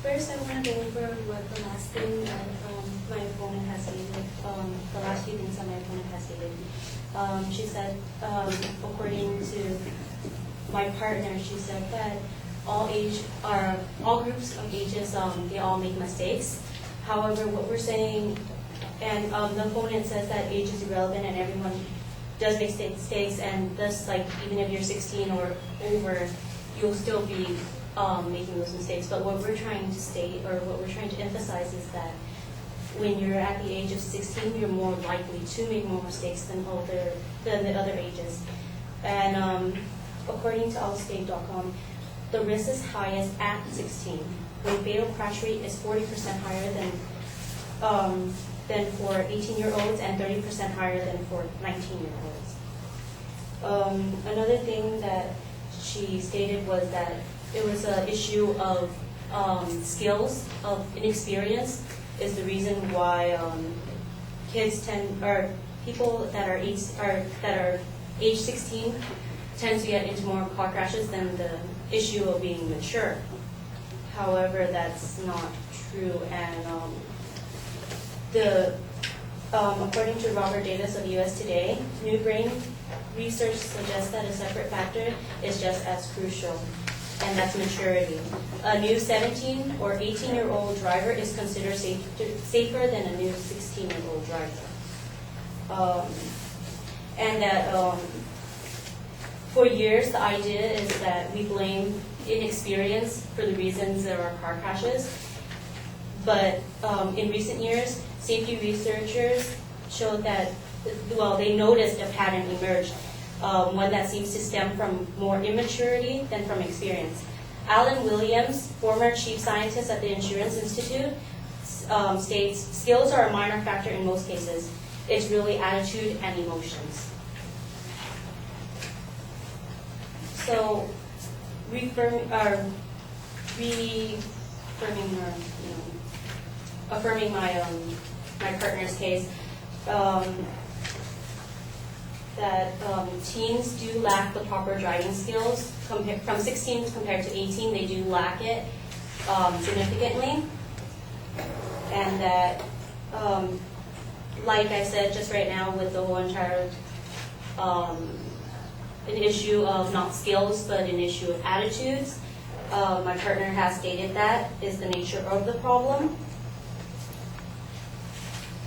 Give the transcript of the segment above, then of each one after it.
First, I want to go over what the last thing that my opponent has stated, the last few things that my opponent has stated. She said, according to my partner, she said that all groups of ages, they all make mistakes. However, what we're saying, and the opponent says that age is irrelevant and everyone does make mistakes, and thus, like, even if you're 16 or over, you'll still be making those mistakes. But what we're trying to state, or what we're trying to emphasize, is that when you're at the age of 16, you're more likely to make more mistakes than the other ages. And according to Allstate.com, the risk is highest at 16. The fatal crash rate is 40% higher than for 18-year-olds and 30% higher than for 19-year-olds. Another thing that she stated was that it was an issue of skills, of inexperience, is the reason why people that are age 16 tend to get into more car crashes than the issue of being mature. However, that's not true, and according to Robert Davis of US Today, New Brain research suggests that a separate factor is just as crucial, and that's maturity. A new 17 or 18-year-old driver is considered safer than a new 16-year-old driver. And that for years, the idea is that we blame inexperience for the reasons there are car crashes. But in recent years, safety researchers showed that, well, they noticed a pattern emerge, one that seems to stem from more immaturity than from experience. Alan Williams, former chief scientist at the Insurance Institute, states, skills are a minor factor in most cases. It's really attitude and emotions. So, affirming my partner's case, that teens do lack the proper driving skills. From 16 compared to 18, they do lack it significantly. And that, like I said just right now with the whole entire an issue of not skills, but an issue of attitudes, my partner has stated that is the nature of the problem.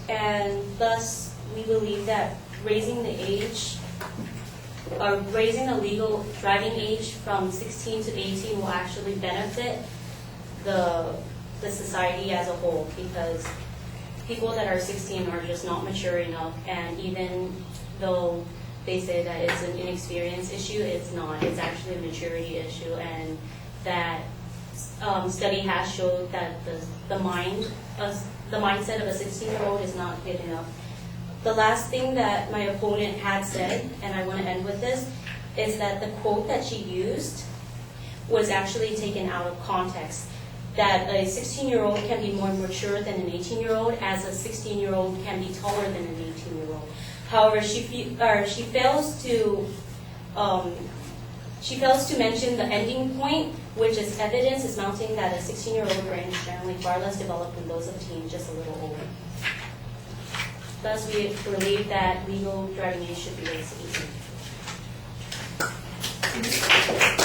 And thus, we believe that raising the legal driving age from 16 to 18 will actually benefit the society as a whole, because people that are 16 are just not mature enough, and even though they say that it's an inexperience issue, it's not. It's actually a maturity issue, and that study has showed that the mindset of a 16-year-old is not good enough. The last thing that my opponent had said, and I want to end with this, is that the quote that she used was actually taken out of context. That a 16-year-old can be more mature than an 18-year-old, as a 16-year-old can be taller than an 18-year-old. However, she fails to mention the ending point, which is evidence is mounting that a 16-year-old brain is generally far less developed than those of teens, just a little older. Thus, we believe that legal driving age should be raised to 18.